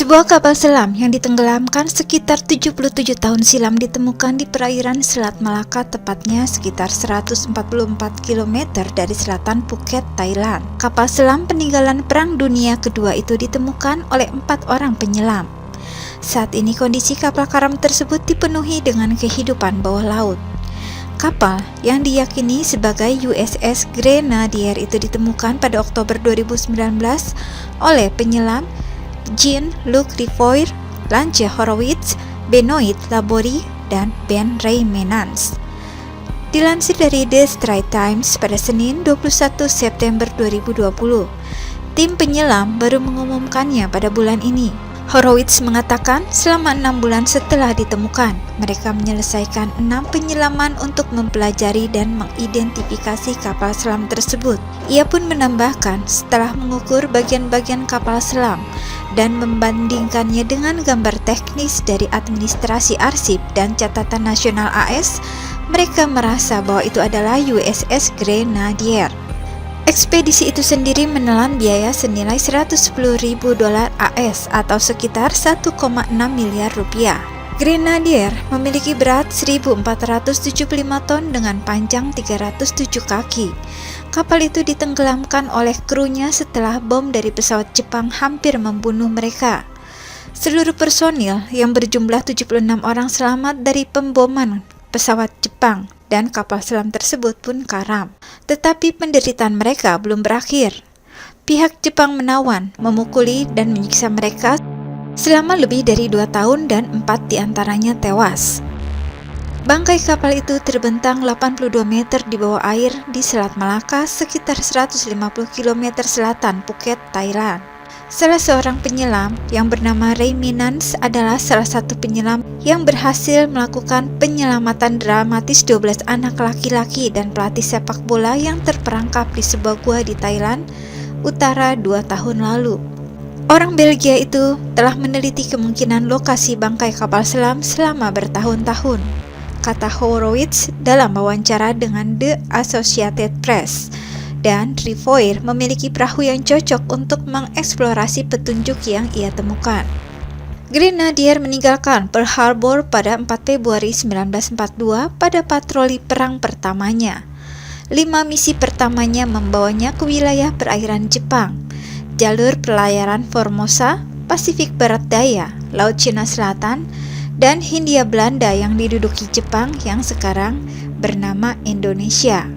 Sebuah kapal selam yang ditenggelamkan sekitar 77 tahun silam ditemukan di perairan Selat Malaka, tepatnya sekitar 144 km dari selatan Phuket, Thailand. Kapal selam peninggalan Perang Dunia Kedua itu ditemukan oleh 4 orang penyelam. Saat ini kondisi kapal karam tersebut dipenuhi dengan kehidupan bawah laut. Kapal yang diyakini sebagai USS Grenadier itu ditemukan pada Oktober 2019 oleh penyelam Jean-Luc Rivoire, Lance Horowitz, Benoit Labori, dan Ben Raymenans. Dilansir dari The Straits Times pada Senin 21 September 2020, tim penyelam baru mengumumkannya pada bulan ini. Horowitz mengatakan selama 6 bulan setelah ditemukan, mereka menyelesaikan 6 penyelaman untuk mempelajari dan mengidentifikasi kapal selam tersebut. Ia pun menambahkan setelah mengukur bagian-bagian kapal selam dan membandingkannya dengan gambar teknis dari administrasi arsip dan catatan nasional AS, mereka merasa bahwa itu adalah USS Grenadier. Ekspedisi itu sendiri menelan biaya senilai $110.000 AS atau sekitar 1,6 miliar rupiah. Grenadier memiliki berat 1.475 ton dengan panjang 307 kaki. Kapal itu ditenggelamkan oleh krunya setelah bom dari pesawat Jepang hampir membunuh mereka. Seluruh personil yang berjumlah 76 orang selamat dari pemboman pesawat Jepang dan kapal selam tersebut pun karam. Tetapi penderitaan mereka belum berakhir. Pihak Jepang menawan, memukuli dan menyiksa mereka selama lebih dari 2 tahun dan 4 diantaranya tewas. Bangkai kapal itu terbentang 82 meter di bawah air di Selat Malaka, sekitar 150 km selatan Phuket, Thailand. Salah seorang penyelam yang bernama Raymenans adalah salah satu penyelam yang berhasil melakukan penyelamatan dramatis 12 anak laki-laki dan pelatih sepak bola yang terperangkap di sebuah gua di Thailand Utara 2 tahun lalu. Orang Belgia itu telah meneliti kemungkinan lokasi bangkai kapal selam selama bertahun-tahun, kata Horowitz dalam wawancara dengan The Associated Press. Dan Rivoire memiliki perahu yang cocok untuk mengeksplorasi petunjuk yang ia temukan. Grenadier meninggalkan Pearl Harbor pada 4 Februari 1942 pada patroli perang pertamanya. 5 misi pertamanya membawanya ke wilayah perairan Jepang, jalur pelayaran Formosa, Pasifik Barat Daya, Laut Cina Selatan, dan Hindia Belanda yang diduduki Jepang yang sekarang bernama Indonesia.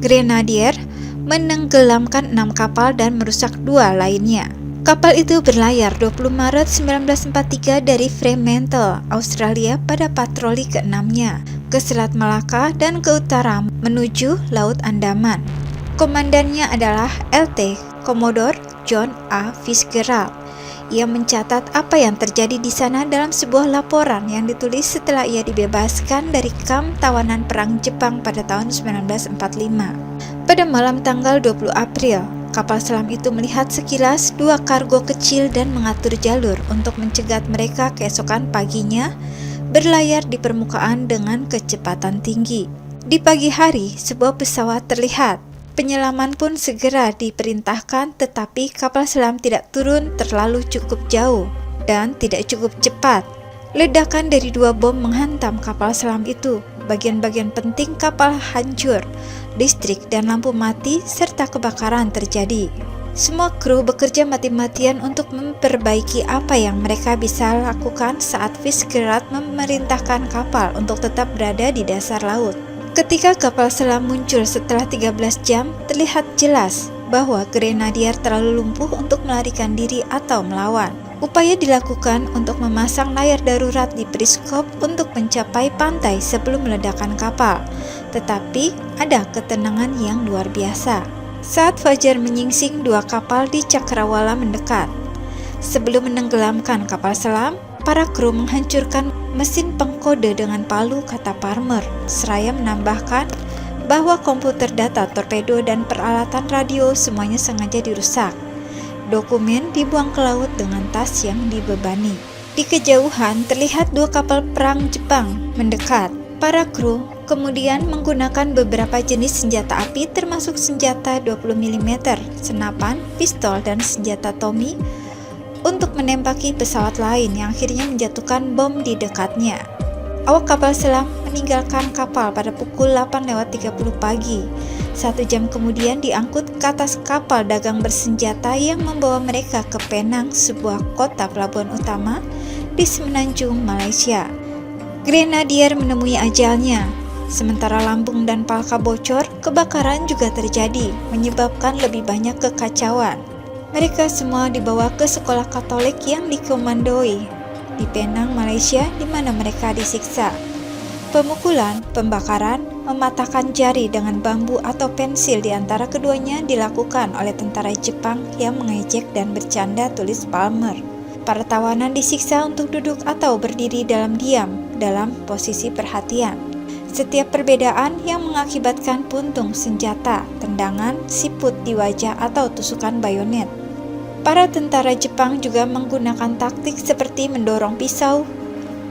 Grenadier menenggelamkan 6 kapal dan merusak 2 lainnya. Kapal itu berlayar 20 Maret 1943 dari Fremantle, Australia pada patroli ke-6-nya ke Selat Malaka dan ke utara menuju Laut Andaman. Komandannya adalah LT Commodore John A. Fitzgerald. Ia mencatat apa yang terjadi di sana dalam sebuah laporan yang ditulis setelah ia dibebaskan dari kamp tawanan perang Jepang pada tahun 1945. Pada malam tanggal 20 April, kapal selam itu melihat sekilas 2 kargo kecil dan mengatur jalur untuk mencegat mereka keesokan paginya berlayar di permukaan dengan kecepatan tinggi. Di pagi hari, sebuah pesawat terlihat. Penyelaman pun segera diperintahkan, tetapi kapal selam tidak turun terlalu cukup jauh dan tidak cukup cepat. Ledakan dari 2 bom menghantam kapal selam itu. Bagian-bagian penting kapal hancur, listrik dan lampu mati, serta kebakaran terjadi. Semua kru bekerja mati-matian untuk memperbaiki apa yang mereka bisa lakukan saat Fitzgerald memerintahkan kapal untuk tetap berada di dasar laut. Ketika kapal selam muncul setelah 13 jam, terlihat jelas bahwa Grenadier terlalu lumpuh untuk melarikan diri atau melawan. Upaya dilakukan untuk memasang layar darurat di periskop untuk mencapai pantai sebelum meledakan kapal, tetapi ada ketenangan yang luar biasa. Saat fajar menyingsing, 2 kapal di cakrawala mendekat. Sebelum menenggelamkan kapal selam, para kru menghancurkan mesin pengkode dengan palu, kata Palmer, seraya menambahkan bahwa komputer data, torpedo, dan peralatan radio semuanya sengaja dirusak. Dokumen dibuang ke laut dengan tas yang dibebani. Di kejauhan terlihat 2 kapal perang Jepang mendekat. Para kru kemudian menggunakan beberapa jenis senjata api termasuk senjata 20 mm, senapan, pistol, dan senjata Tommy untuk menembaki pesawat lain yang akhirnya menjatuhkan bom di dekatnya. Awak kapal selam meninggalkan kapal pada pukul 8.30 pagi. 1 jam kemudian diangkut ke atas kapal dagang bersenjata yang membawa mereka ke Penang, sebuah kota pelabuhan utama di Semenanjung, Malaysia. Grenadier menemui ajalnya. Sementara lambung dan palka bocor, kebakaran juga terjadi, menyebabkan lebih banyak kekacauan. Mereka semua dibawa ke sekolah Katolik yang dikomandoi di Penang, Malaysia, di mana mereka disiksa. Pemukulan, pembakaran, mematahkan jari dengan bambu atau pensil di antara keduanya dilakukan oleh tentara Jepang yang mengejek dan bercanda, tulis Palmer. Para tawanan disiksa untuk duduk atau berdiri dalam diam dalam posisi perhatian. Setiap perbedaan yang mengakibatkan puntung senjata, tendangan, siput di wajah atau tusukan bayonet. Para tentara Jepang juga menggunakan taktik seperti mendorong pisau,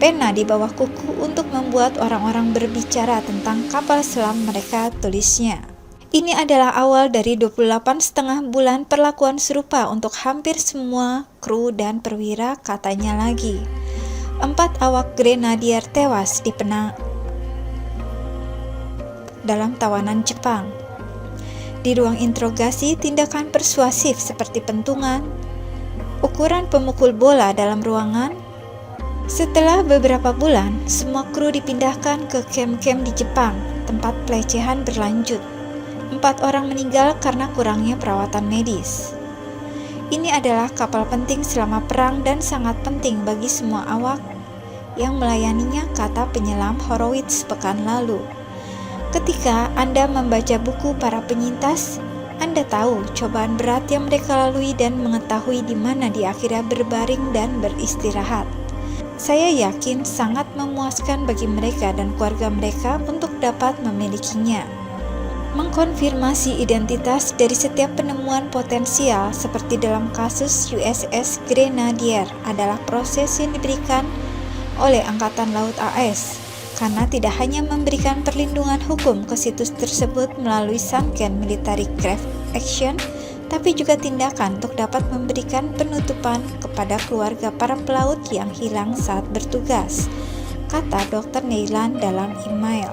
pena di bawah kuku untuk membuat orang-orang berbicara tentang kapal selam mereka, tulisnya. Ini adalah awal dari 28,5 bulan perlakuan serupa untuk hampir semua kru dan perwira, katanya lagi. 4 awak grenadier tewas di Penang dalam tawanan Jepang. Di ruang interogasi, tindakan persuasif seperti pentungan, ukuran pemukul bola dalam ruangan. Setelah beberapa bulan, semua kru dipindahkan ke kem-kem di Jepang, tempat pelecehan berlanjut. 4 orang meninggal karena kurangnya perawatan medis. Ini adalah kapal penting selama perang dan sangat penting bagi semua awak yang melayaninya, kata penyelam Horowitz pekan lalu. Ketika Anda membaca buku para penyintas, Anda tahu cobaan berat yang mereka lalui dan mengetahui di mana di akhirnya berbaring dan beristirahat. Saya yakin sangat memuaskan bagi mereka dan keluarga mereka untuk dapat memilikinya. Mengkonfirmasi identitas dari setiap penemuan potensial seperti dalam kasus USS Grenadier adalah proses yang diberikan oleh Angkatan Laut AS. Karena tidak hanya memberikan perlindungan hukum ke situs tersebut melalui Sunken Military Craft Action, tapi juga tindakan untuk dapat memberikan penutupan kepada keluarga para pelaut yang hilang saat bertugas, kata Dr. Neilan dalam email.